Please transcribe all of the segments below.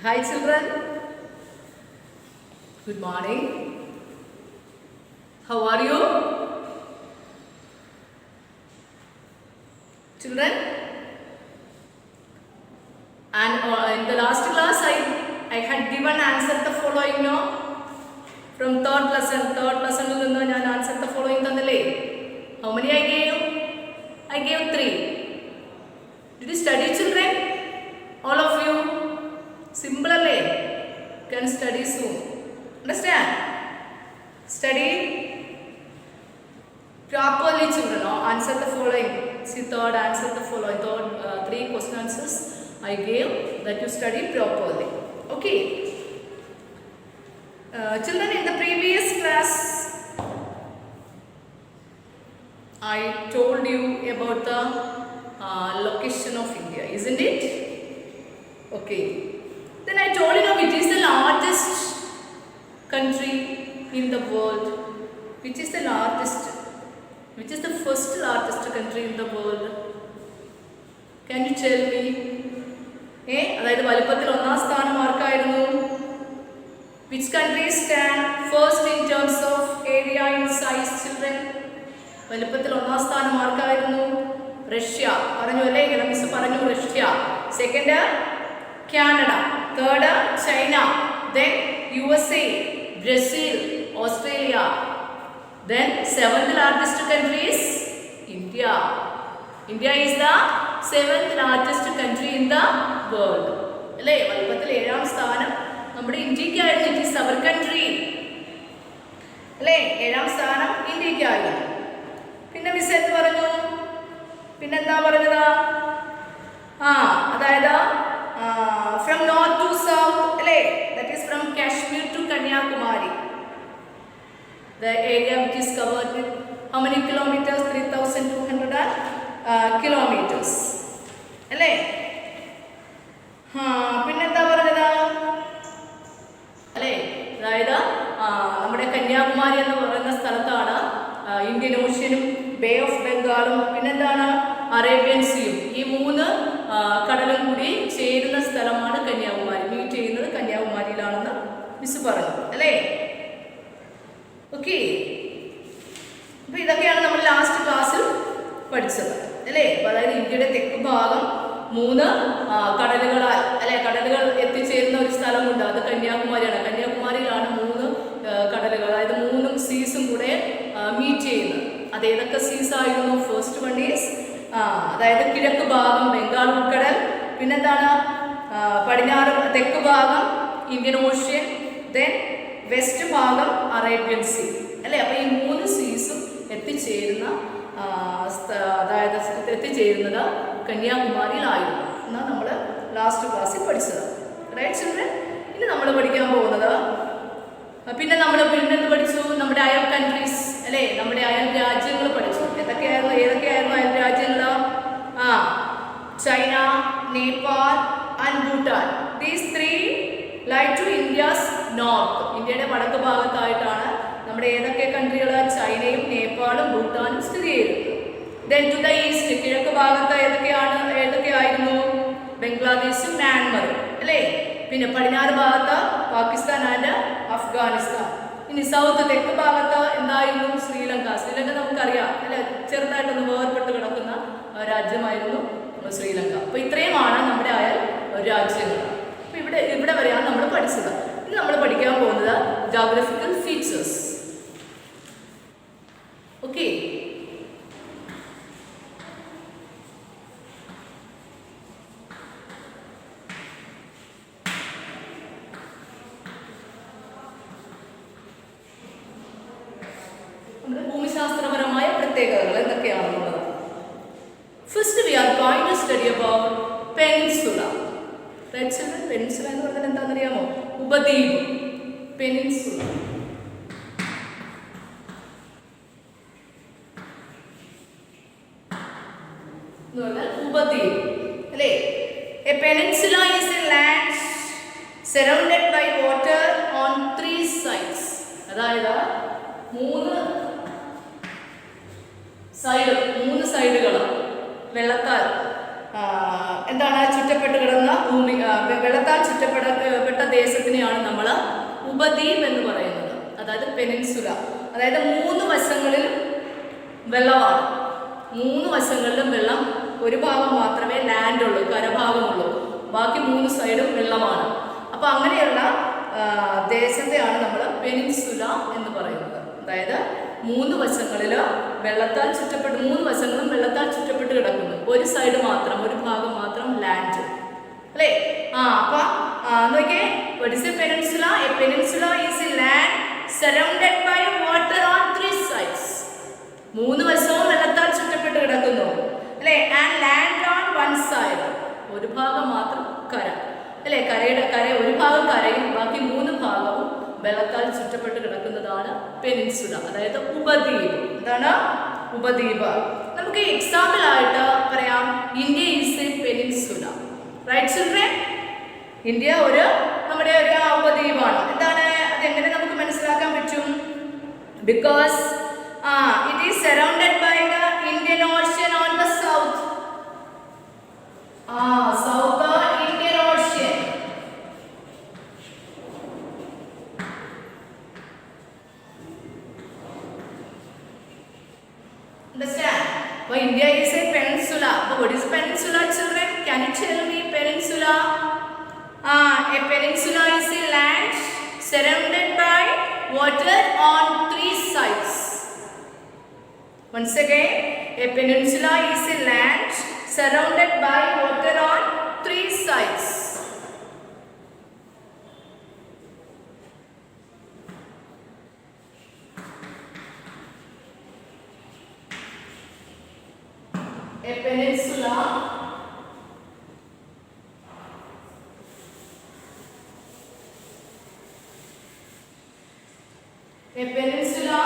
Hi children, good morning. How are you? Children? And in the last class I had given answer the following, no? From third lesson will know I answer the following tannale. How many I gave? I gave 3. Did you study, children? All of you? Simple can study soon. Understand? Study properly, children. Answer the following. See, third answer the following. Third 3 question answers I gave that you study properly. Okay. Children, in the previous class I told you about the location of India, isn't it? Okay. Then I told you which is the largest country in the world. Which is the largest? Which is the first largest country in the world? Can you tell me? അതായത് വലിപ്പത്തിൽ ഒന്നാം സ്ഥാനം ആർക്കായിരുന്നു? Which country stand first in terms of area in size, children? വലിപ്പത്തിൽ ഒന്നാം സ്ഥാനം ആർക്കായിരുന്നു? Russia. പറഞ്ഞു അല്ലേ? Miss പറഞ്ഞു Russia. Second Canada. Third China. Then USA, Brazil, Australia. Then 7th largest country is India. India is the 7th largest country in the world. അല്ലേ? വലിപ്പത്തിൽ 7ാം സ്ഥാനം നമ്മുടെ ഇന്ത്യക്കായിരുന്നു. It is our country. അല്ലേ? 7ാം സ്ഥാനം ഇന്ത്യക്കായിരുന്നു. പിന്നെ മിസ് എന്ത് പറഞ്ഞു? പിന്നെന്താ പറഞ്ഞത്? അതായത് from north to south, that is from Kashmir to Kanyakumari. The area which is covered with how many kilometers? 3,200 kilometers. അല്ലേ? പിന്നെന്താ പറഞ്ഞത്? അല്ലേ? അതായത് നമ്മുടെ കന്യാകുമാരി എന്ന് പറയുന്ന സ്ഥലത്താണ് ഇന്ത്യൻ ഓഷ്യനും ബേ ഓഫ് ബംഗാളും പിന്നെന്താണ് അറേബ്യൻ സീയും ഈ 3 കടലും കൂടി ചേരുന്ന സ്ഥലമാണ് കന്യാകുമാരി. മീറ്റ് ചെയ്യുന്നത് കന്യാകുമാരിയിലാണെന്ന് മിസ് പറഞ്ഞു അല്ലേ? ഓക്കെ. അപ്പോൾ ഇതൊക്കെയാണ് നമ്മൾ ലാസ്റ്റ് ക്ലാസ്സിൽ പഠിച്ചത് അല്ലേ? അപ്പോൾ അതായത് ഇന്ത്യയുടെ തെക്ക് ഭാഗം 3 കടലുകളാൽ കടലുകൾ എത്തിച്ചേരുന്ന ഒരു സ്ഥലമുണ്ട്. അത് കന്യാകുമാരിയാണ്. കന്യാകുമാരിയിലാണ് 3 കടലുകൾ, അതായത് 3 സീസും കൂടെ മീറ്റ് ചെയ്യുന്നത്. അത് ഏതൊക്കെ സീസ് ആയിരുന്നു? ഫസ്റ്റ് വൺ ഈസ് അതായത് കിഴക്ക് ഭാഗം ബംഗാൾ ഉൾക്കടൽ, പിന്നെന്താണ് തെക്ക് ഭാഗം ഇന്ത്യൻ ഓഷ്യൻ, ദെൻ വെസ്റ്റ് ഭാഗം അറേബ്യൻ സീ അല്ലേ? അപ്പോൾ ഈ 3 സീസും എത്തിച്ചേരുന്നത് കന്യാകുമാരിയിലായിരുന്നു എന്നാണ് നമ്മൾ ലാസ്റ്റ് ക്ലാസ്സിൽ പഠിച്ചത്. Right children? ഇനി നമ്മൾ പഠിക്കാൻ പോകുന്നത് പിന്നെ പഠിച്ചു നമ്മുടെ അയൽ കൺട്രീസ് അല്ലേ? നമ്മുടെ അയൽ രാജ്യങ്ങൾ പഠിച്ചു. ഏതൊക്കെയായിരുന്നു അയൽ രാജ്യങ്ങൾ? China, Nepal and Bhutan. These 3 lie to India's north. ഇന്ത്യയുടെ വടക്ക് ഭാഗത്തായിട്ടാണ് നമ്മുടെ ഏതൊക്കെ കൺട്രികൾ? ചൈനയും നേപ്പാളും ഭൂട്ടാനും സ്ഥിതി ചെയ്യുന്നത്. ദെൻ ടു ദ ഈസ്റ്റ്, കിഴക്ക് ഭാഗത്ത് ഏതൊക്കെയായിരുന്നു? ബംഗ്ലാദേശും മ്യാൻമറും അല്ലേ? പിന്നെ പടിഞ്ഞാറ് ഭാഗത്ത് പാകിസ്ഥാൻ ആൻഡ് അഫ്ഗാനിസ്ഥാൻ. ഇനി സൗത്ത് തെക്ക് ഭാഗത്ത് എന്തായിരുന്നു? ശ്രീലങ്ക. ശ്രീലങ്ക നമുക്കറിയാം അല്ലെ? ചെറുതായിട്ടൊന്ന് വേർപെട്ട് കിടക്കുന്ന രാജ്യമായിരുന്നു ശ്രീലങ്ക. അപ്പോൾ ഇത്രയുമാണ് നമ്മുടെ അയൽ രാജ്യങ്ങൾ. അപ്പോൾ ഇവിടെ വരെയാണ് നമ്മൾ പഠിച്ചത്. ഇനി നമ്മൾ പഠിക്കാൻ പോകുന്നത് ജോഗ്രഫിക്കൽ ഫീച്ചേഴ്സ്. ഓക്കെ. ഭൂമിശാസ്ത്രപരമായ പ്രത്യേകതകൾ എന്തൊക്കെയാണെന്നുള്ളത്. First we are going to study about peninsula. Peninsula എന്ന് പറഞ്ഞാൽ എന്താണെന്നറിയാമോ? ഉപദ്വീപ്. പെനിൻസുല എന്ന് പറഞ്ഞാൽ ഉപദ്വീപ് അല്ലേ? A peninsula is a land surrounded by water on 3 sides. അതായത് 3 സൈഡുകൾ വെള്ളത്താൽ ചുറ്റപ്പെട്ട് കിടന്ന ഭൂമി, വെള്ളത്താൽ ദേശത്തിനെയാണ് നമ്മൾ ഉപദ്വീപ് എന്ന് പറയുന്നത്. അതായത് പെനിൻസുല. അതായത് 3 വശങ്ങളിലും വെള്ളമാണ്. 3 വശങ്ങളിലും വെള്ളം, ഒരു ഭാഗം മാത്രമേ ലാൻഡ് ഉള്ളൂ, കരഭാഗമുള്ളൂ, ബാക്കി 3 സൈഡും വെള്ളമാണ്. അപ്പോൾ അങ്ങനെയുള്ള ദേശത്തെയാണ് നമ്മൾ പെനിൻസുല എന്ന് പറയുന്നത്. അതായത് 3 വശങ്ങളിൽ വെള്ളത്താൽ ചുറ്റപ്പെട്ട്, 3 വശങ്ങളും വെള്ളത്താൽ ചുറ്റപ്പെട്ട് കിടക്കുന്നു. ഒരു സൈഡ് മാത്രം, ഒരു ഭാഗം മാത്രം ലാൻഡ്, അല്ലേ? അപ്പൊ നോക്കിയേ, what is a peninsula? A peninsula is a land surrounded by water on 3 sides. 3 വശവും വെള്ളത്താൽ ചുറ്റപ്പെട്ട് കിടക്കുന്നു, അല്ലേ? And land on 1 side. ഒരു ഭാഗം മാത്രം കര, അല്ലേ? കര ഒരു ഭാഗം കരയും, ബാക്കി 3 ഭാഗവും വെള്ളത്താൽ ചുറ്റപ്പെട്ട് കിടക്കുന്നതാണ് പെനിൻസുല, അതായത് ഉപദ്വീപ്. എന്താണ് ഉപദ്വീപ്? നമുക്ക് എക്സാമ്പിൾ ആയിട്ട് പറയാം, India is a peninsula. Right children? India നമ്മുടെ ഒരു ഉപദ്വീപാണ്. എന്താണ് അതെങ്ങനെ നമുക്ക് മനസ്സിലാക്കാൻ പറ്റും? Because it is surrounded by the Indian Ocean on the south. South Indian Ocean. Understand? Well, India is a peninsula. But what is peninsula, children? Can you tell me peninsula? A peninsula is a land surrounded by water on 3 sides. Once again, a peninsula is a land surrounded by water on 3 sides. A peninsula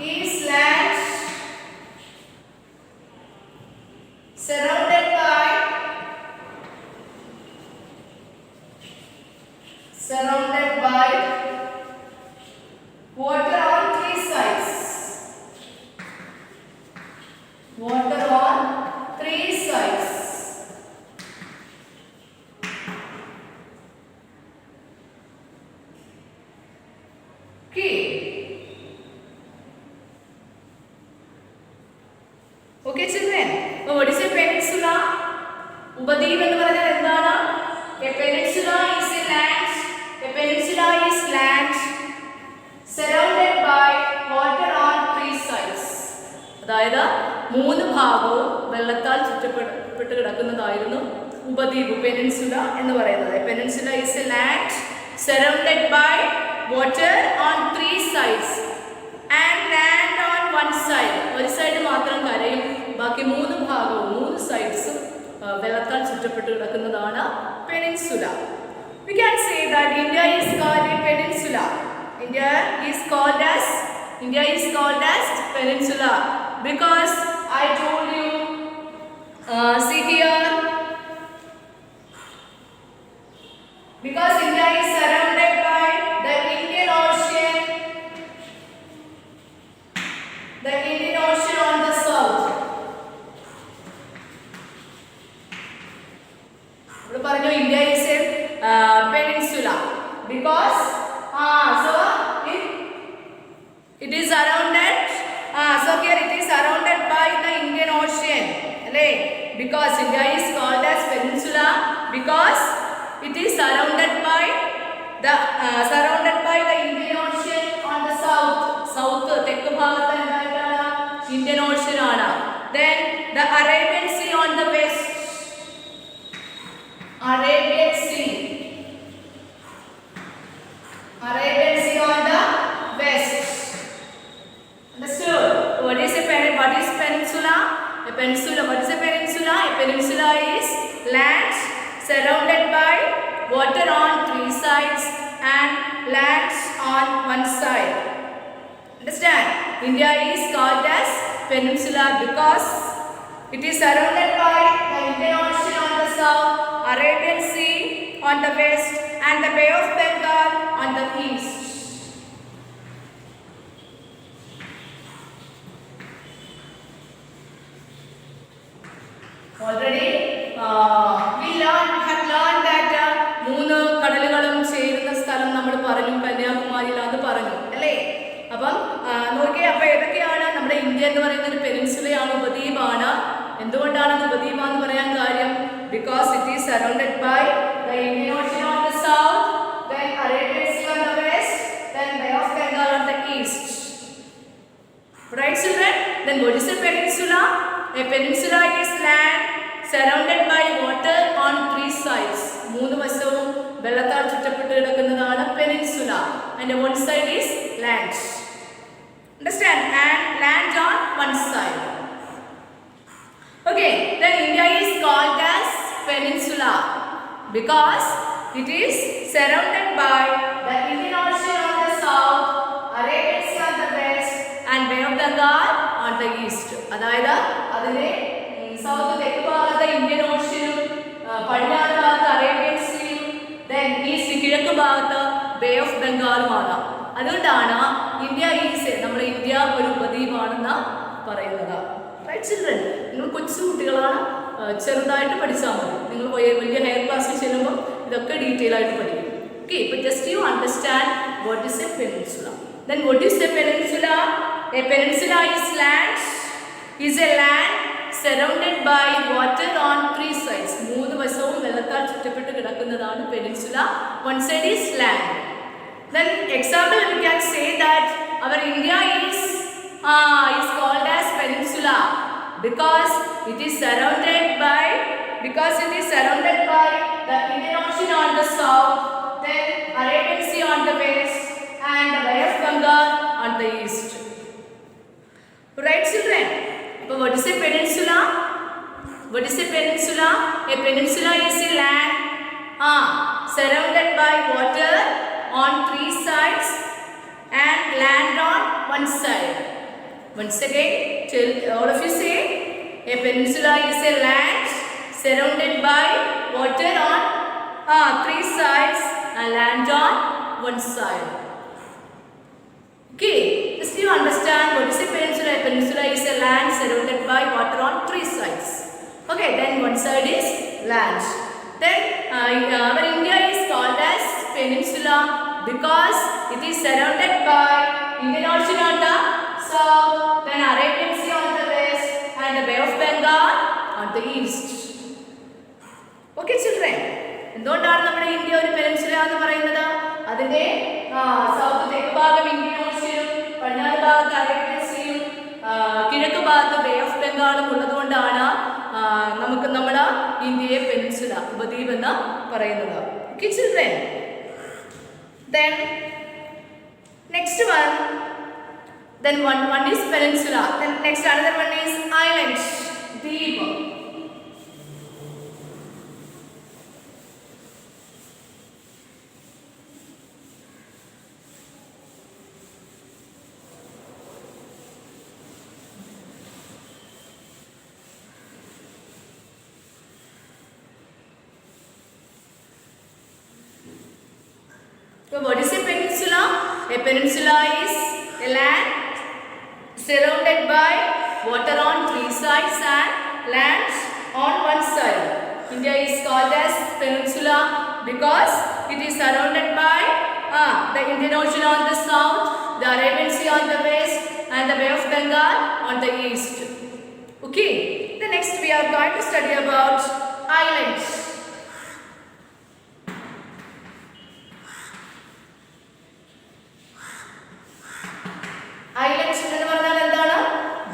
is land surrounded by water on 3 sides. Water on 3 sides. Okay. Okay, children. Now, what is a peninsula? ഉപദ്വീപ് എന്ന് പറഞ്ഞാൽ എന്താണ്? A peninsula is a land. A peninsula is land surrounded by water on 3 sides. അതായത് 3 ഭാഗവും വെള്ളത്താൽ ചുറ്റപ്പെട്ട് കിടക്കുന്നതായിരുന്നു ഉപദ്വീപ്, peninsula എന്ന് പറയുന്നത്. Peninsula is a land surrounded by water on 3 sides and land on 1 side. ഒരു side മാത്രം കരയും, ബാക്കി 3 ഭാഗവും 3 സൈഡ്സും വെള്ളത്താൽ ചുറ്റപ്പെട്ട് കിടക്കുന്നതാണ് peninsula. We can say that India is called a peninsula. India is called as peninsula because I told you, see here, because India is surrounded by the Indian Ocean on the south. We പറഞ്ഞു India is a peninsula because so it is surrounded. So here it is surrounded by the Indian Ocean. Because India is called as peninsula because it is surrounded by the Indian Ocean on the south. തെക്ക് ഭാഗത്ത് എന്തായിട്ടാണ്? Indian Ocean ആണ്. Then the Arabian Sea on the west. Arabian Sea on the west. Understood? What is peninsula? What is a peninsula? A peninsula is land surrounded by water on 3 sides and land on 1 side. Understand? India is called as peninsula because it is surrounded by the Indian Ocean on the south, Arabian Sea on the west, and the Bay of Bengal on the east. Already we have learned that India എന്ന് പറയുന്നത് ഒരു പെനിൻസുലയാണ്, ഉപദ്വീപാണ്. എന്തുകൊണ്ടാണ് അത് ഉപദ്വീപ് എന്ന് പറയാൻ കാര്യം? Because it is surrounded by the Indian Ocean on the south, then Arabian Sea on the west, then Bay of Bengal on the east. Right children? Then what is a peninsula? A peninsula is land surrounded by water on three sides. മൂന്ന് വശവും വെള്ളത്താൽ ചുറ്റപ്പെട്ട് കിടക്കുന്നതാണ് peninsula. And one side is land. Understand? And land on one side. Okay, then India is called as peninsula because it is surrounded by the Indian Ocean on the south, Arabian Sea on the west, and Bay of Bengal on the east. അതായത് അതിനെ south തെക്ക് ഭാഗത്ത് Indian ഓഷ്യനും പടിഞ്ഞാറ് ഭാഗത്ത് Arabian സീയും then east കിഴക്ക് ഭാഗത്ത് bay of ബംഗാളുമാണ്. അതുകൊണ്ടാണ് India is നമ്മൾ ഇന്ത്യ ഒരു ഉപദ്വീപാണെന്ന് പറയുന്നത്. റൈറ്റ് ചിൽഡ്രൻ, നിങ്ങൾ കൊച്ചു കുട്ടികളാണ്, ചെറുതായിട്ട് പഠിച്ചാൽ മതി. നിങ്ങൾ വലിയ ഹയർ ക്ലാസ്സിൽ ചെല്ലുമ്പോൾ ഇതൊക്കെ ഡീറ്റെയിൽ ആയിട്ട് പഠിക്കും. ഓക്കെ, ഇപ്പോൾ just you understand what is a peninsula. Then what is a peninsula? A peninsula is a land surrounded by water on three sides. മൂന്ന് വശവും വെള്ളത്താൽ ചുറ്റപ്പെട്ട് കിടക്കുന്നതാണ് peninsula. One side is land. Then example we can say that our India is called as peninsula because it is surrounded by the Indian Ocean on the south, then Arabian Sea on the west, and the Bay of Bengal on the east. Right children? So what is a peninsula? What is a peninsula? A peninsula is a land surrounded by water on three sides and land on one side. Once again, tell all of you say, a peninsula is a land surrounded by water on three sides and land on one side. Okay, just you understand what is a peninsula? A peninsula is a land surrounded by water on three sides. Okay, then one side is land. Then our India is called as peninsula because it is surrounded by Indian Ocean on the south, then Arabian Sea on the west, and the Bay of Bengal on the east. Okay, children. എന്തുകൊണ്ടാണ് നമ്മുടെ India ഒരു peninsula എന്ന് പറയുന്നത്? അതിന്റെ south തെക്ക് ഭാഗം Indian ഓഷ്യനും പടിഞ്ഞാറ് ഭാഗത്ത് അറേബ്യൻ സീയും കിഴക്ക് ഭാഗത്ത് ബേ ഓഫ് ബംഗാളും ഉള്ളതുകൊണ്ടാണ് നമുക്ക് നമ്മുടെ ഇന്ത്യയെ പെനിൻസുല ഉപദ്വീപ് എന്ന് പറയുന്നത്. Okay children, then next one is peninsula, then next another one is island, ദ്വീപ്. So what is a peninsula? A peninsula is a land surrounded by water on three sides and land on one side. India is called as peninsula because it is surrounded by the Indian Ocean on the south, the Arabian Sea on the west, and the Bay of Bengal on the east. Okay, the next we are going to study about islands. Island എന്ന് പറഞ്ഞാൽ എന്താണ്?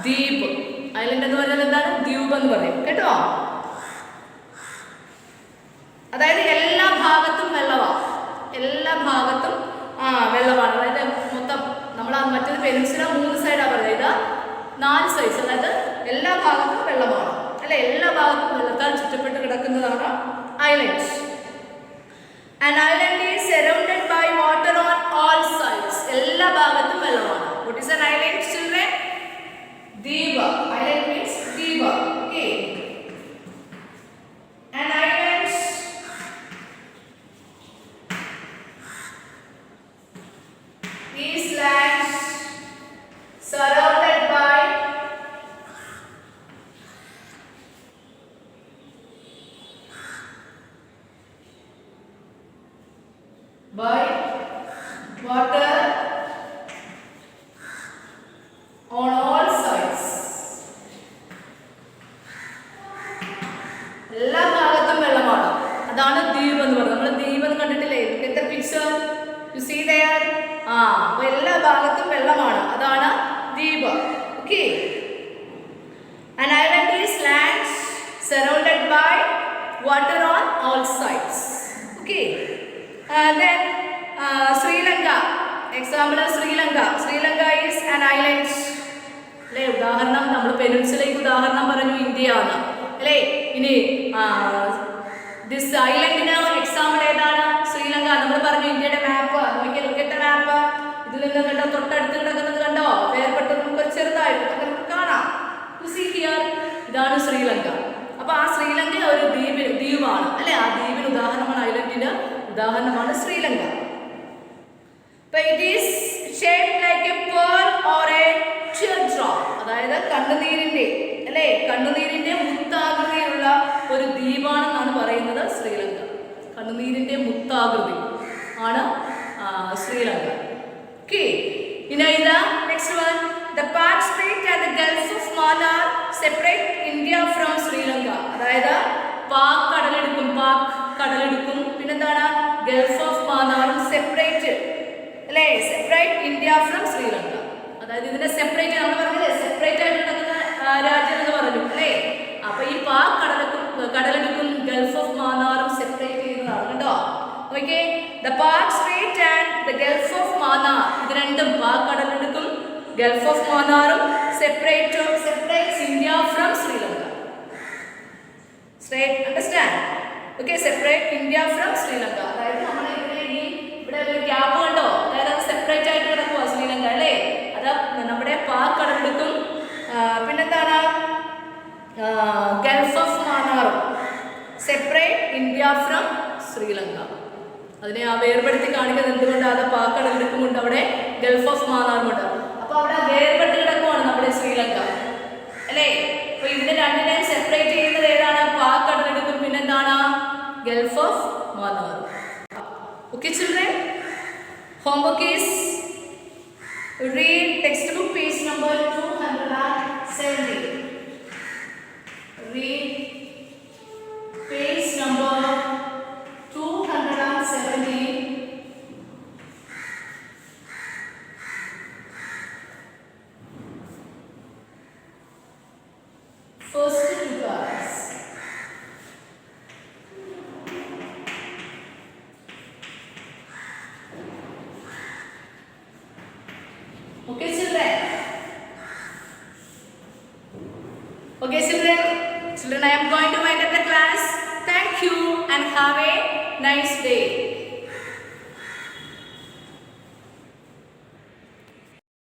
ദ്വീപ്. Island എന്ന് പറഞ്ഞാൽ എന്താണ്? ദ്വീപ് എന്ന് പറയും കേട്ടോ. അതായത് എല്ലാ ഭാഗത്തും വെള്ളമാണ്, എല്ലാ ഭാഗത്തും വെള്ളമാണ്. അതായത് മൊത്തം നമ്മൾ മറ്റൊരു പെനിൻസുല 3 സൈഡാണ് പറയുന്നത്, ഇത് 4 സൈഡ്സ്. അതായത് എല്ലാ ഭാഗത്തും വെള്ളമാണ് അല്ലെ, എല്ലാ ഭാഗത്തും വെള്ളത്താൽ ചുറ്റപ്പെട്ട് കിടക്കുന്നതാണ് island. An island is surrounded by water on all sides. എല്ലാ ഭാഗത്തും വെള്ളമാണ്. What is an island, children? Deepa. Island means Deepa. Okay. An island is land surrounded by water on all sides. all sides. Okay. Then Sri Lanka. Example of Sri Lanka. Sri Lanka is an island. അല്ലേ ഉദാഹരണം നമ്മൾ പെനിൻസുലയ്ക്ക് ഉദാഹരണം പറഞ്ഞു ഇന്ത്യയാണ് അല്ലേ. ഇനി this ഐലൻഡിന് example ഏതാണ്? ശ്രീലങ്ക. നമ്മൾ പറഞ്ഞു ഇന്ത്യയുടെ മാപ്പ് നോക്കിയാൽ ലുക്ക് മാപ്പ്. ഇതിൽ നിന്ന് കണ്ടോ തൊട്ടടുത്ത് കിടക്കുന്നത് കണ്ടോ വേർപെട്ട് നമുക്ക് ചെറുതായിട്ട് നമുക്ക് കാണാം. ഇതാണ് ശ്രീലങ്ക. അപ്പൊ ആ ശ്രീലങ്ക ഒരു ദ്വീപാണ് അല്ലെ. ആ ദ്വീപിന് ഉദാഹരണമാണ്, ഐലൻഡിന് ഉദാഹരണമാണ് Sri Lanka. It is shaped like a pearl or a teardrop. അതായത് കണ്ണുനീരിന്റെ അല്ലെ കണ്ണുനീരിന്റെ മുത്താകൃതിയുള്ള ഒരു ദ്വീപാണെന്നാണ് പറയുന്നത് ശ്രീലങ്ക. കണ്ണുനീരിന്റെ മുത്താകൃതി ആണ് Sri Lanka. Okay. Next one. The Pak Strait and the Gulf of Mannar separate India from Sri Lanka. അതായത് പാക് കടലെടുക്കും പിന്നെന്താണ് ഗൾഫ് ഓഫ് മാന്നാറും സെപ്പറേറ്റ് അല്ലേ, സെപ്പറേറ്റ് ഇന്ത്യ ഫ്രം ശ്രീലങ്ക. അതായത് ഇതിനെ സെപ്പറേറ്റ് നമ്മൾ പറഞ്ഞില്ലേ സെപ്പറേറ്റ് ആയിട്ട് കിടക്കുന്ന രാജ്യം എന്ന് പറഞ്ഞു അല്ലേ. അപ്പൊ ഈ പാക് കടലെടുക്കും ഗൾഫ് ഓഫ് മാന്നാറും സെപ്പറേറ്റ് ചെയ്യുന്നതാണ് കേട്ടോ. Okay. The Palk strait and the gulf of Mannar, ഇത് രണ്ടും പാക് കടലെടുക്കും ഗൾഫ് ഓഫ് മാന്നാറും separates India from Sri Lanka. Straight, understand? Okay, separate India from Sri Lanka. അതായത് നമ്മൾ ഇവിടെ ഒരു ഗ്യാപ്പ് കണ്ടോ, അതായത് അത് സെപ്പറേറ്റ് ആയിട്ട് കിടക്കുവാ ശ്രീലങ്ക അല്ലേ. അത് നമ്മുടെ പാക് കടലെടുക്കും പിന്നെന്താണ് ഗൾഫ് ഓഫ് മാന്നാറും സെപ്പറേറ്റ് ഇന്ത്യ ഫ്രം ശ്രീലങ്ക. അതിനെ വേർപെടുത്തി കാണിക്കുന്നത് എന്തുകൊണ്ടാണ്? അത് പാക് കടലെടുക്കുമുണ്ട് അവിടെ ഗൾഫ് ഓഫ് മാന്നാറുമുണ്ട്. അപ്പൊ അവിടെ വേർപെട്ട് കിടക്കുവാണ് നമ്മുടെ ശ്രീലങ്ക അല്ലേ. അപ്പൊ ഇതിനെ രണ്ടിനെയും സെപ്പറേറ്റ് ചെയ്യുന്നത് ഏതാണ്? പാക് കടലെടുക്കും പിന്നെന്താണ് gulf of Mannar. Okay children, homework is read textbook page number 270. Read page number 270. First two class. Okay children. Okay children. Children, I am going to wind up the class. Thank you and have a nice day.